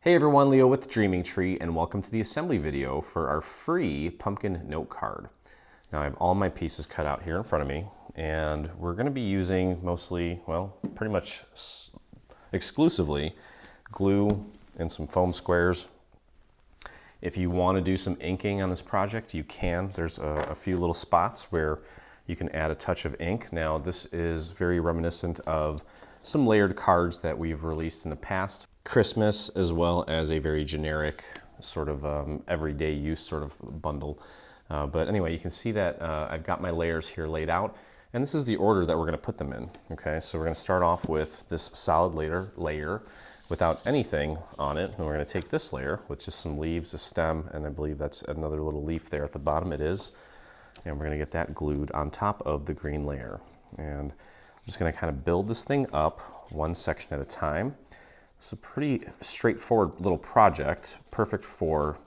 Hey everyone, Leo with Dreaming Tree, and welcome to the assembly video for our free pumpkin note card. Now I have all my pieces cut out here in front of me, and we're going to be using mostly, well, pretty much exclusively glue and some foam squares. If you want to do some inking on this project, you can. There's a few little spots where you can add a touch of ink. Now this is very reminiscent of some layered cards that we've released in the past. Christmas, as well as a very generic sort of everyday use sort of bundle. But anyway, you can see that I've got my layers here laid out, and this is the order that we're going to put them in. Okay, so we're going to start off with this solid layer without anything on it, and we're going to take this layer, which is some leaves, a stem, and I believe that's another little leaf there at the bottom. It is, and we're going to get that glued on top of the green layer. And I'm just going to kind of build this thing up one section at a time. It's a pretty straightforward little project, perfect for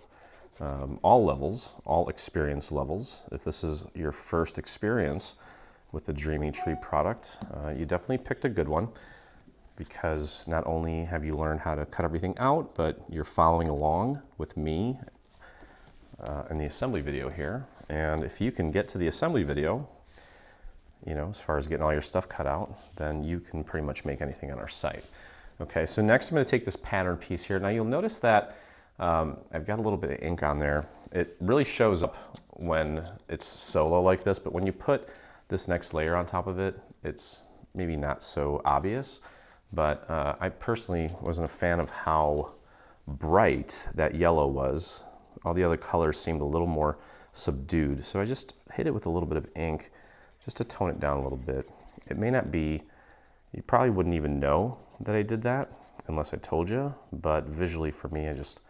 all levels, all experience levels. If this is your first experience with the Dreaming Tree product, you definitely picked a good one, because not only have you learned how to cut everything out, but you're following along with me in the assembly video here. And if you can get to the assembly video, you know, as far as getting all your stuff cut out, then you can pretty much make anything on our site. Okay, so next I'm going to take this pattern piece here. Now you'll notice that I've got a little bit of ink on there. It really shows up when it's solo like this, but when you put this next layer on top of it, it's maybe not so obvious. But I personally wasn't a fan of how bright that yellow was. All the other colors seemed a little more subdued. So I just hit it with a little bit of ink just to tone it down a little bit. It may not be, you probably wouldn't even know that I did that unless I told you, but visually for me, I just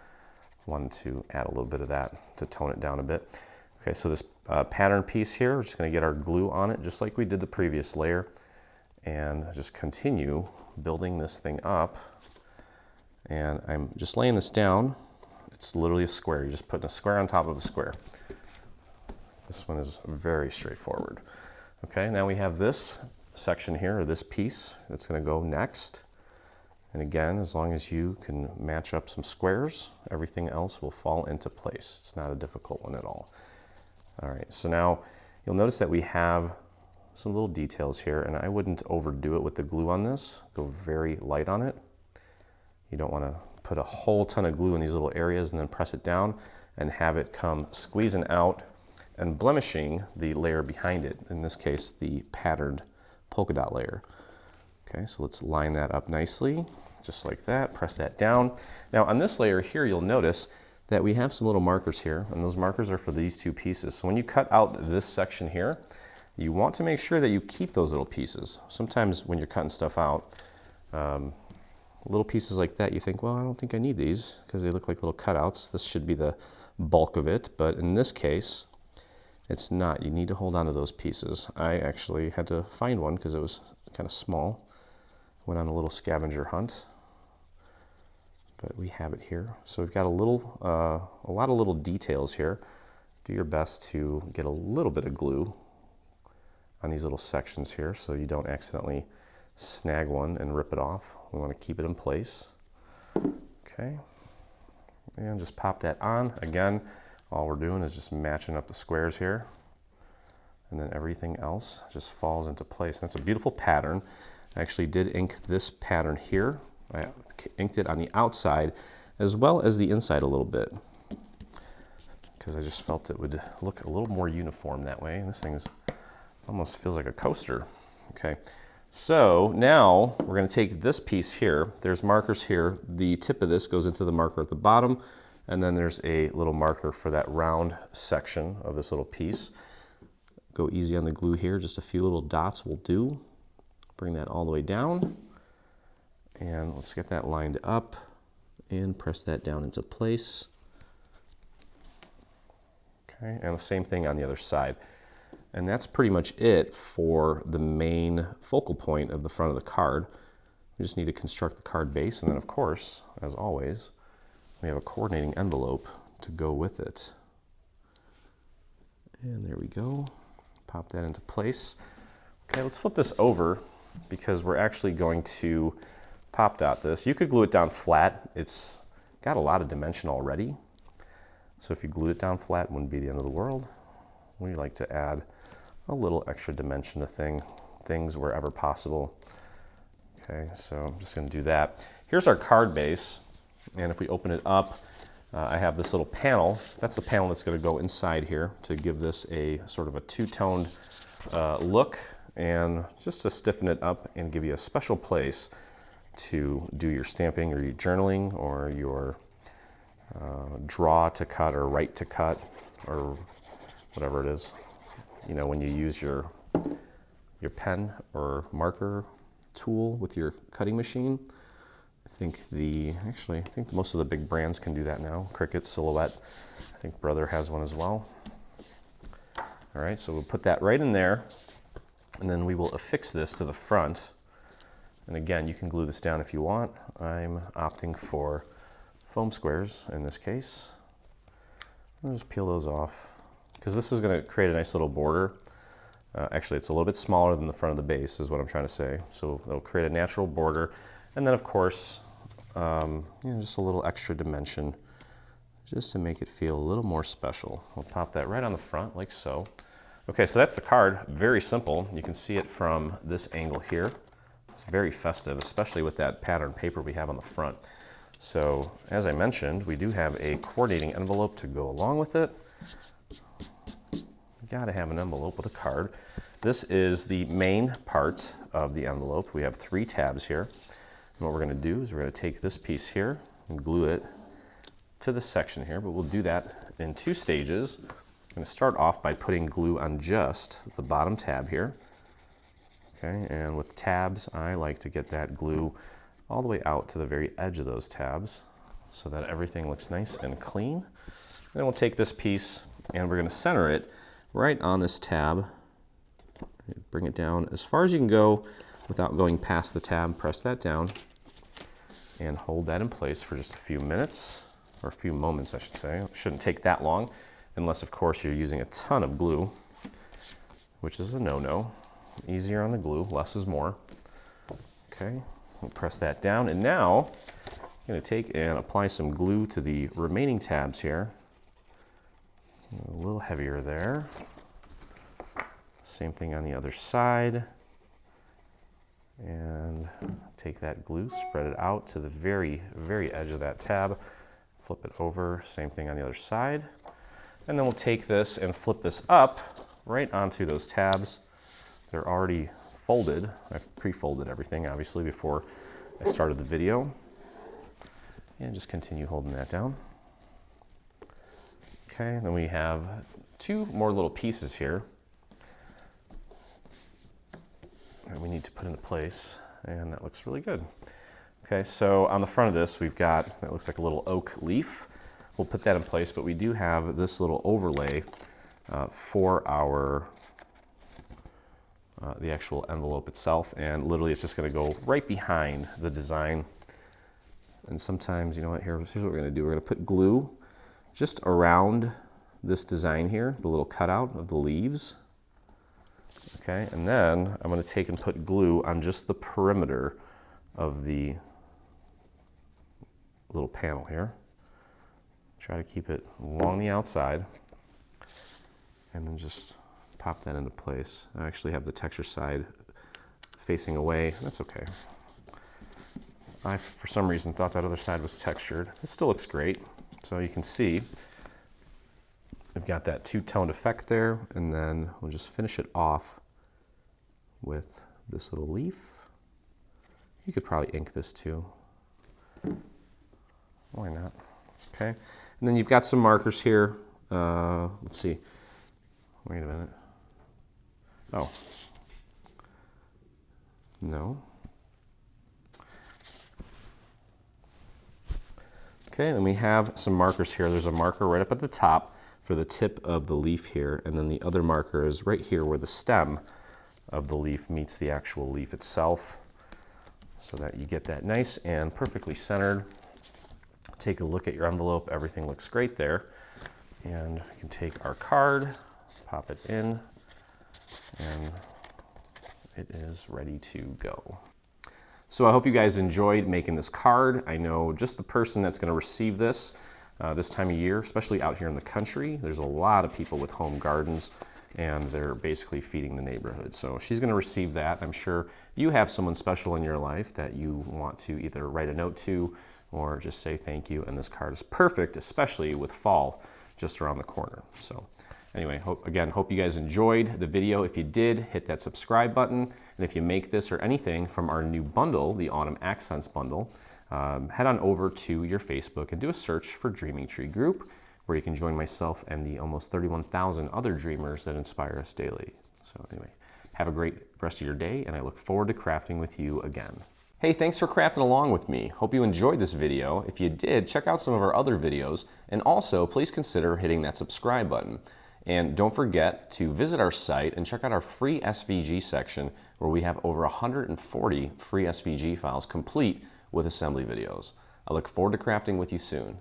wanted to add a little bit of that to tone it down a bit. Okay, so this pattern piece here, we're just going to get our glue on it just like we did the previous layer, and just continue building this thing up. And I'm just laying this down. It's literally a square. You're just putting a square on top of a square. This one is very straightforward. Okay, now we have this section here, or this piece, that's going to go next. And again, as long as you can match up some squares, everything else will fall into place. It's not a difficult one at all. All right, so now you'll notice that we have some little details here, and I wouldn't overdo it with the glue on this. Go very light on it. You don't want to put a whole ton of glue in these little areas and then press it down and have it come squeezing out and blemishing the layer behind it, in this case, the patterned polka dot layer. Okay, so let's line that up nicely, just like that. Press that down. Now on this layer here, you'll notice that we have some little markers here, and those markers are for these two pieces. So when you cut out this section here, you want to make sure that you keep those little pieces. Sometimes when you're cutting stuff out, little pieces like that, you think, well, I don't think I need these because they look like little cutouts. This should be the bulk of it, but in this case, it's not. You need to hold on to those pieces. I actually had to find one because it was kind of small. Went on a little scavenger hunt, but we have it here. So we've got a lot of little details here. Do your best to get a little bit of glue on these little sections here so you don't accidentally snag one and rip it off. We want to keep it in place. Okay, and just pop that on. Again, all we're doing is just matching up the squares here, and then everything else just falls into place. And it's a beautiful pattern. I actually did ink this pattern here. I inked it on the outside as well as the inside a little bit, because I just felt it would look a little more uniform that way. And this thing almost feels like a coaster. Okay, so now we're going to take this piece here. There's markers here. The tip of this goes into the marker at the bottom, and then there's a little marker for that round section of this little piece. Go easy on the glue here. Just a few little dots will do. Bring that all the way down. And let's get that lined up and press that down into place. Okay, and the same thing on the other side. And that's pretty much it for the main focal point of the front of the card. We just need to construct the card base, and then of course, as always, we have a coordinating envelope to go with it. And there we go. Pop that into place. Okay, let's flip this over because we're actually going to pop dot this. You could glue it down flat. It's got a lot of dimension already. So if you glued it down flat, it wouldn't be the end of the world. We like to add a little extra dimension to things wherever possible. Okay, so I'm just going to do that. Here's our card base, and if we open it up, I have this little panel. That's the panel that's going to go inside here to give this a sort of a two-toned look, and just to stiffen it up and give you a special place to do your stamping or your journaling or your draw to cut or write to cut or whatever it is. You know, when you use your pen or marker tool with your cutting machine. I think most of the big brands can do that now. Cricut, Silhouette, I think Brother has one as well. All right, so we'll put that right in there, and then we will affix this to the front. And again, you can glue this down if you want. I'm opting for foam squares in this case. I'll just peel those off, because this is going to create a nice little border. Actually, it's a little bit smaller than the front of the base, is what I'm trying to say. So it'll create a natural border. And then, of course, just a little extra dimension, just to make it feel a little more special. We'll pop that right on the front, like so. Okay, so that's the card. Very simple. You can see it from this angle here. It's very festive, especially with that pattern paper we have on the front. So, as I mentioned, we do have a coordinating envelope to go along with it. Got to have an envelope with a card. This is the main part of the envelope. We have 3 tabs here. And what we're going to do is we're going to take this piece here and glue it to this section here, but we'll do that in 2 stages. I'm going to start off by putting glue on just the bottom tab here. Okay, and with tabs, I like to get that glue all the way out to the very edge of those tabs so that everything looks nice and clean. And then we'll take this piece and we're going to center it right on this tab. Bring it down as far as you can go without going past the tab. Press that down and hold that in place for just a few minutes, or a few moments I should say. It shouldn't take that long, unless of course you're using a ton of glue, which is a no-no. Easier on the glue, less is more. Okay, we'll press that down, and now I'm going to take and apply some glue to the remaining tabs here. A little heavier there. Same thing on the other side. And take that glue, spread it out to the very, very edge of that tab. Flip it over, same thing on the other side. And then we'll take this and flip this up right onto those tabs. They're already folded. I've pre-folded everything, obviously, before I started the video. And just continue holding that down. Okay, then we have 2 more little pieces here that we need to put into place, and that looks really good. Okay, so on the front of this, we've got, that looks like a little oak leaf. We'll put that in place, but we do have this little overlay for our the actual envelope itself, and literally it's just going to go right behind the design. And sometimes, you know what, here's what we're going to do. We're going to put glue just around this design here, the little cutout of the leaves. Okay, and then I'm going to take and put glue on just the perimeter of the little panel here. Try to keep it along the outside, and then just pop that into place. I actually have the texture side facing away. That's okay. I, for some reason, thought that other side was textured. It still looks great. So you can see we've got that 2-toned effect there, and then we'll just finish it off with this little leaf. You could probably ink this too. Why not? Okay. And then you've got some markers here. Let's see. Wait a minute. Oh. No. Okay, then we have some markers here. There's a marker right up at the top for the tip of the leaf here, and then the other marker is right here where the stem of the leaf meets the actual leaf itself, so that you get that nice and perfectly centered. Take a look at your envelope. Everything looks great there. And we can take our card, pop it in, and it is ready to go. So I hope you guys enjoyed making this card. I know just the person that's going to receive this this time of year, especially out here in the country, there's a lot of people with home gardens and they're basically feeding the neighborhood. So she's going to receive that. I'm sure you have someone special in your life that you want to either write a note to or just say thank you. And this card is perfect, especially with fall just around the corner. So anyway, hope you guys enjoyed the video. If you did, hit that subscribe button. And if you make this or anything from our new bundle, the Autumn Accents bundle, head on over to your Facebook and do a search for Dreaming Tree Group, where you can join myself and the almost 31,000 other dreamers that inspire us daily. So anyway, have a great rest of your day, and I look forward to crafting with you again. Hey, thanks for crafting along with me. Hope you enjoyed this video. If you did, check out some of our other videos, and also please consider hitting that subscribe button. And don't forget to visit our site and check out our free SVG section, where we have over 140 free SVG files complete with assembly videos. I look forward to crafting with you soon.